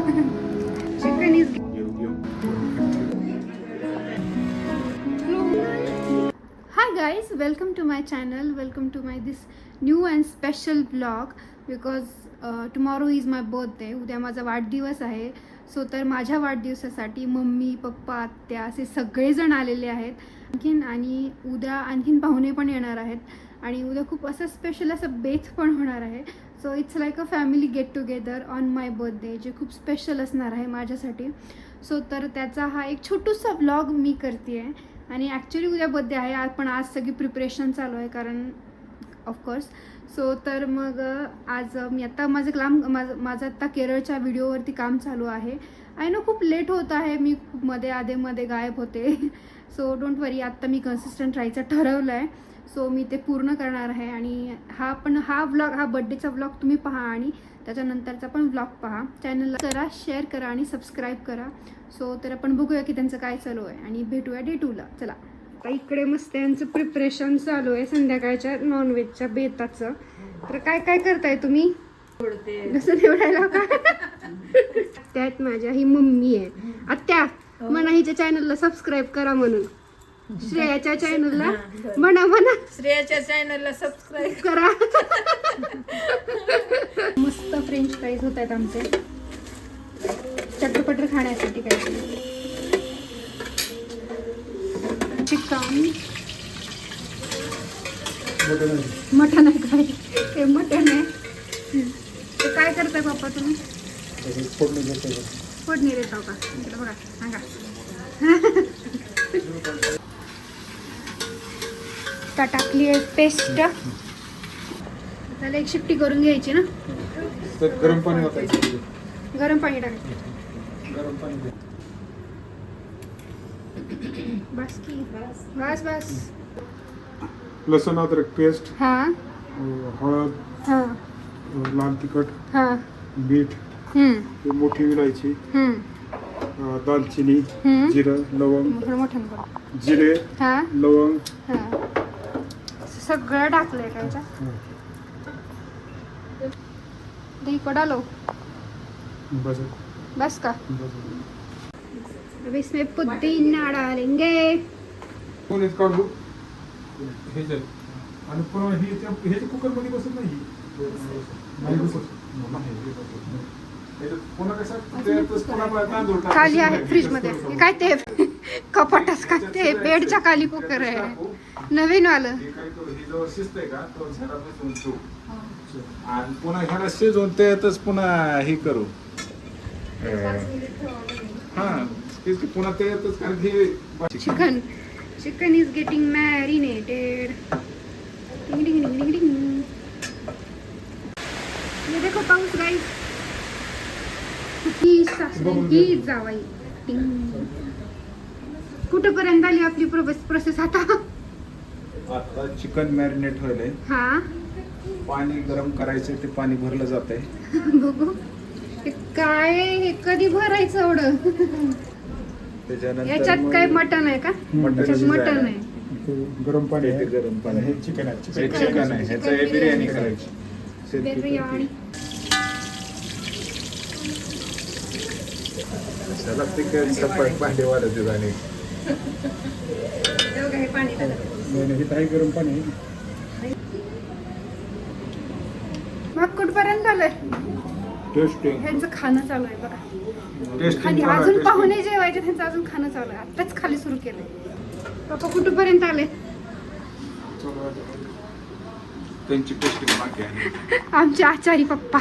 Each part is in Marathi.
Chicken is Hi guys, welcome to my channel, welcome to my this new and special vlog because tomorrow is my birthday. उद्या माझा वाढदिवस आहे. सो तर माझ्या वाढदिवसासाठी मम्मी पप्पा आत्या असे सगळेजण आलेले आहेत आणि उद्या आणखीन पाहुणे पण येणार आहेत आणि उद्या खूप असं स्पेशल असं बेथ पण होणार आहे. So it's like a family get together on my birthday जे खूप स्पेशल असणार आहे माझ्यासाठी. सो तर त्याचा हा एक छोटूसा व्लॉग मी करते आहे आणि ॲक्च्युली उद्या बर्थडे आहे पण आज सगळी प्रिपरेशन चालू आहे कारण ऑफकोर्स. सो तर मग आज मी आत्ता माझं आत्ता केरळच्या व्हिडिओवरती काम चालू आहे. आय नो खूप लेट होत आहे, मी खूप मध्ये गायब होते. सो डोंट वरी, आत्ता मी कन्सिस्टंट राहायचं ठरवलं आहे. सो मी ते पूर्ण करणार आहे आणि हा बर्थडेचा व्लॉग तुम्ही पहा आणि त्याच्यानंतरचा पण व्लॉग पहा. चॅनलला करा, शेअर करा आणि सबस्क्राईब करा. सो तर आपण बघूया की त्यांचं काय चालू आहे आणि भेटूया डे 2ला. चला, आता इकडे मस्त यांचं प्रिपरेशन चालू आहे संध्याकाळच्या नॉनव्हेजच्या बेताचं. तर काय काय करताय तुम्ही? कसं निवडायला का? त्यात माझ्या ही मम्मी आहे. आत्या म्हणा हिच्या चॅनलला सबस्क्राईब करा म्हणून. श्रेयाच्या चॅनलला म्हणा श्रेयाच्या चॅनलला सबस्क्राईब करा. मस्त फ्रेंच फ्राईज होत आहेत आमचे चटपटर खाण्यासाठी. काहीतरी चिकन मटन आहे काय? हे मटन आहे. ते काय करताय पप्पा तुम्ही? फोडणी देताव का? इकडे बघा, सांगा. आता टाकली आहे पेस्ट. त्याला एक शिट्टी करून घ्यायची ना. गरम पाणी वाटायचं. गरम पाणी टाकायचं. बस की बस. लसूण अद्रक पेस्ट, हा हळद, हा लाल तिखट, हा मीठ, मोठी विलायची, दालचिनी, जिरं, लवंग, मोठं जिरे, हा लवंग, हा सगळं टाकलंय का याच्यात? इकडं आलो बस का? अब इसमें पुदीना डालेंगे. कोणीच काढू हे जल आणि पुन्हा हे कुकर मध्ये बसत नाही. खाली आहे फ्रीज मध्ये. काय ते कपाटच का? ते बेडच्या खाली कुकर आहे नवीन वालं. आणि पुन्हा ह्याला शिजवून त्यातच पुन्हा हे करू. हा पुन्हा त्यातच कारण हे चिकन इज गेटिंग मॅरिनेटेड. डिंग डिंग डिंग डिंग डिंग. ये देखो पाऊस गाइस. ही सासऱ्यांची जावाई. कुठपर्यंत आली आपली प्रोसेस आता? आता चिकन मॅरिनेट व्हायलंय. हा पाणी गरम करायचं, ते पाणी भरलं जात आहे. बघू काय हे कधी भरायचं एवढं? त्याच्यानंतर याच्यात काय मटन आहे का? मटन आहे. गरम पाणी आहे. गरम पाणी हे चिकन आहे. चिकन आहे. ह्याचा बिर्याणी करायची. बिर्याणी त्याला तिखट सपक भांडे वाढत आणि हे पाणी गरम पाणी. मग कुठपर्यंत आलंय? टेस्टिंग ह्यांचं खाणं चालू आहे बघा. खाली अजून पाहुणे जेवायचे, त्यांचं अजून खाणं चालू आहे. आत्ताच खाली सुरू केलंय. पप्पा कुठपर्यंत आले? त्यांची टेस्टिंग बाकी आहे. आमचे आचारी पप्पा.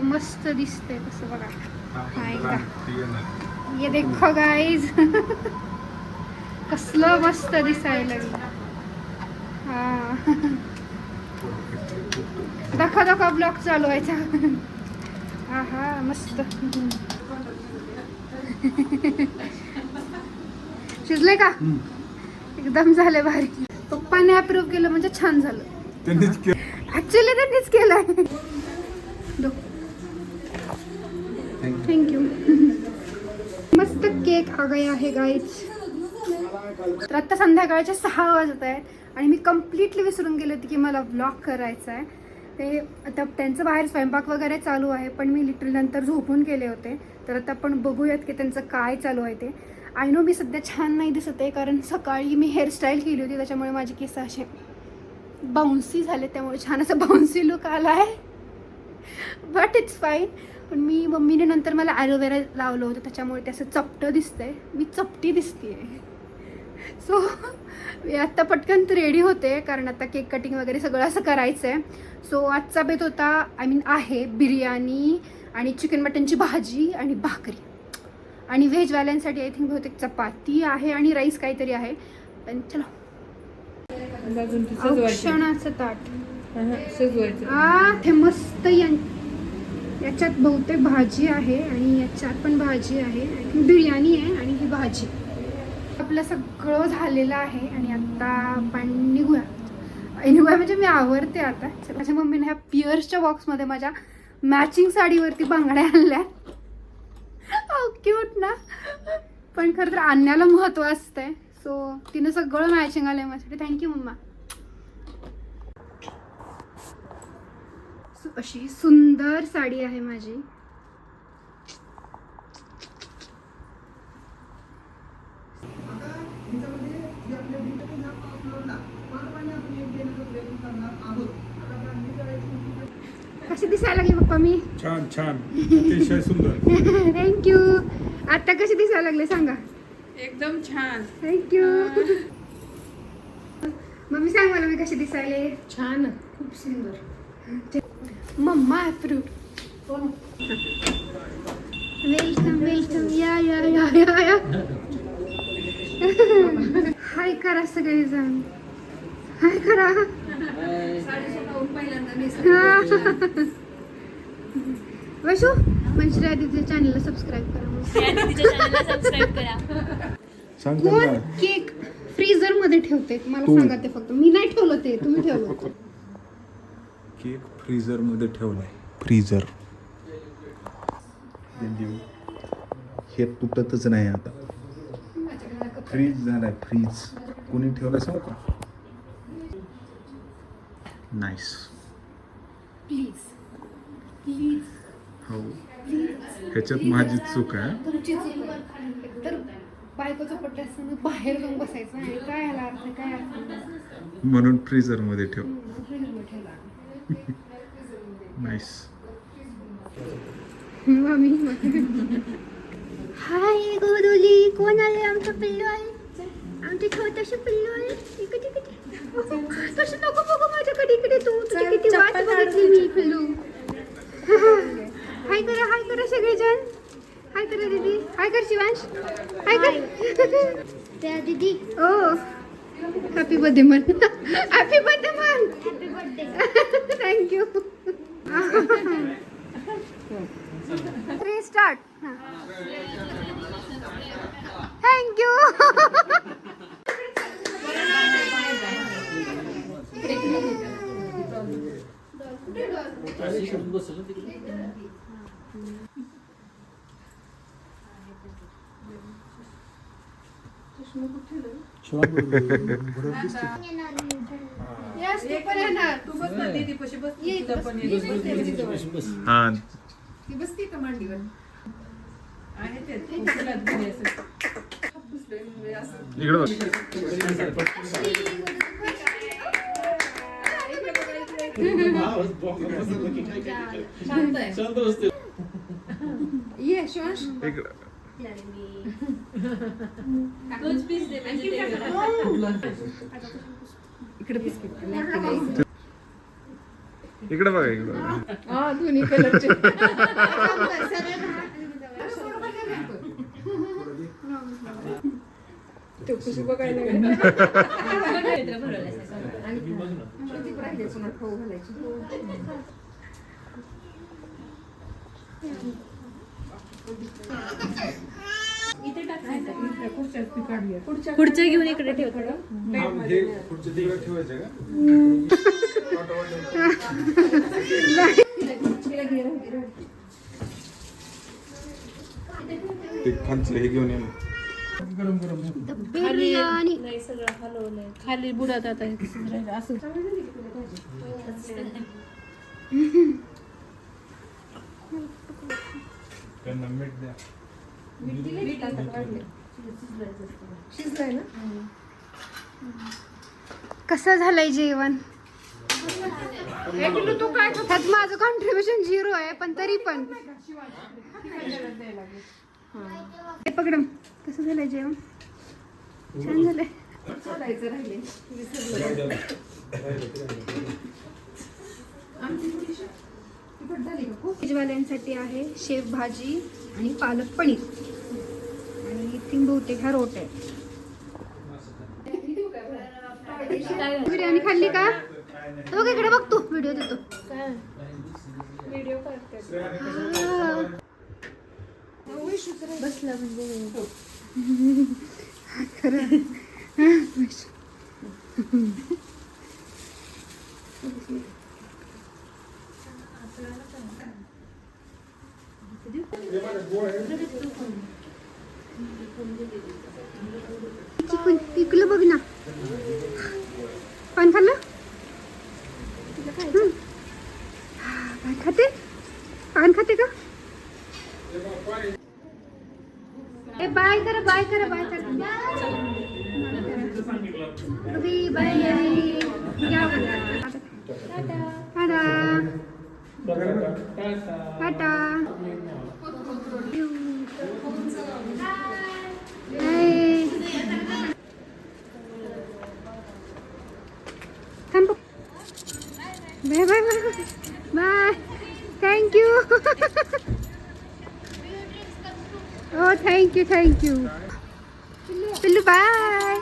मस्त दिसतंय कसं बघा. हा एकदा ये देखो गाईज. कसलं मस्त दिसायला लागलं. हा दाखवा ब्लॉग चालू व्हायचा. हा हा मस्त शिजले का? एकदम झाले भारी. पप्पाने अप्रूव्ह केलं म्हणजे छान झालं. ऍक्च्युली त्यांनीच केलंय. थँक्यू. मस्त केक आ गया आहे गाईज. तर आता संध्याकाळचे 6 वाजत आहेत आणि मी कम्प्लिटली विसरून गेले होते की मला व्लॉग करायचा आहे. ते आता त्यांचं बाहेर स्वयंपाक वगैरे चालू आहे, पण मी लिटरली नंतर झोपून गेले होते. तर आता आपण बघूयात की त्यांचं काय चालू आहे ते. आय नो मी सध्या छान नाही दिसत आहे, कारण सकाळी मी हेअरस्टाईल केली होती, त्याच्यामुळे माझे केस असे बाउन्सी झाले, त्यामुळे छान असं बाउन्सी लुक आला आहे. But it's fine. पण मी मम्मीने नंतर मला ॲलोवेरा लावलं होतं, त्याच्यामुळे ते असं चपटं दिसतंय, मी चपटी दिसते. सो मी आत्ता पटकन रेडी होते, कारण आता केक कटिंग वगैरे सगळं असं करायचं आहे. सो आजचा बेत होता, आहे बिर्याणी आणि चिकन मटनची भाजी आणि भाकरी. आणि व्हेजवाल्यांसाठी आय थिंक बहुतेक चपाती आहे आणि राईस काहीतरी आहे. पण चलो, क्षणाचं ताट ते मस्त. याच्यात बहुतेक भाजी आहे आणि याच्यात पण भाजी आहे. आय थिंक बिर्याणी आहे आणि ही भाजी. आपलं सगळं झालेलं आहे आणि आता आपण निघूया म्हणजे मी आवरते आता. माझ्या मम्मीने ह्या पिअर्सच्या बॉक्समध्ये माझ्या मॅचिंग साडीवरती बांगड्या आणल्या. क्यूट ना. पण खरं तर आणण्याला महत्त्व असतंय. सो तिनं सगळं मॅचिंग आलंय माझ्यासाठी. Thank you mamma. अशी सुंदर साडी आहे माझी. कशी दिसायला लागली पप्पा मी? छान छान, अतिशय सुंदर. थँक्यू. आता कशी दिसायला लागले सांगा? एकदम छान. थँक्यू. मम्मी सांग मला मी कशी दिसायले? छान, खूप सुंदर. Mamma approved. Welcome welcome. या या या या या. हाय करा सगळेजण. हाय करा. वैशू मंश्री आदितीच्या चॅनलला सबस्क्राईब करा. कोण केक फ्रीजर मध्ये ठेवते मला सांगा ते फक्त. मी नाही ठेवलं, ते तुम्ही ठेवलं. केक फ्रीजर मध्ये ठेवलाय. फ्रीजर हे तुटतच नाही आता. फ्रीज झालाय, फ्रीज. कोणी ठेवलाय सांगू का? नाईस. Please please. हो, ह्याच्यात माझी चूक आहे. तुमची चूक आहे. तर बायकोचं पट्ट असताना बाहेर जाऊन बसायचं आहे. काय याला अर्थ, काय अर्थ नाही. म्हणून फ्रीजर मध्ये ठेव. फ्रीजमध्ये ठेवला. नाईस. हाय गोदोली. कोण आले? आमचं पिल्लू आहे. आमचे छोटंसं पिल्लू आहे. इकडे इकडे. तसं नको बघू माझ्याकडे. इकडे तू. तुझी किती वाट बघितली मी पिल्लू. हाय करा, हाय करा सगळेजण. हाय करा दीदी. हाय कर शिवांश. हाय कर त्या दीदी. ओ हॅपी बर्थडे मन. हॅपी बर्थडे मन. Happy birthday. Thank you. Start. Thank you. तू बस ना दीदी पशी बस. तुला पण ये. हा, ती बसती का मांडीवर? आहे ते तुला दिली असेल. इकडं बघ. शांत आहे. ये शिवांश. इकडं. इकडे बिस्किट. इकडं बघा, इकडं. हा, दोन्ही कलरचे. तो खुशी बघायला गेला. पुढच्या घेऊन इकडे ठेव थोडं. हे पुढच्या दिवस ठेवायचं का? ते खालचं हे घेऊन ये ना. गरम गरम बिर्याणी. नाही सगळं हलवलंय खाली बुडात आता असं. त्यांना मीठ द्या. मीठ आता काढले. शिजलंय ना? कसं झालंय जेवण? तू काय त्यात माझं कॉन्ट्रीब्युशन 0 आहे, पण तरी पण हे पकडम. कसं झालंय जेवण? छान झालंय. सोडायचं राहिले विसरलं. आमची थोडीशी तिखट झाली का खूप? व्हेजवाल्यांसाठी आहे शेव भाजी आणि पालक पनीर आणि इथे बहुतेक ह्या रोट आहे. बिर्याणी खाल्ली का? बघ इकडे बघ, तू व्हिडिओ देतो. व्हिडिओ करते. बसला म्हणजे खरं. चिकन इकलं बघ ना. पान खाल्लं? पान खाते? पान खाते का? ए बाय करा, बाय करा, बाय करा. बाय या टाटा टाटा. Bye bye bye bye. Thank you. हो थँक्यू थँक्यू. पिल्लू बाय.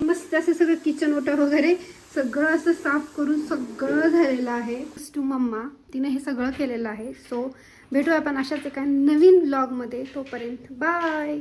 मस्त असं सगळं किचन ओटा वगैरे सगळं असं साफ करून सगळं झालेलं आहे. टू मम्मा तिने हे सगळं केलेलं आहे. सो भेटूया आपण अशाच एका नवीन व्लॉगमध्ये. तोपर्यंत बाय.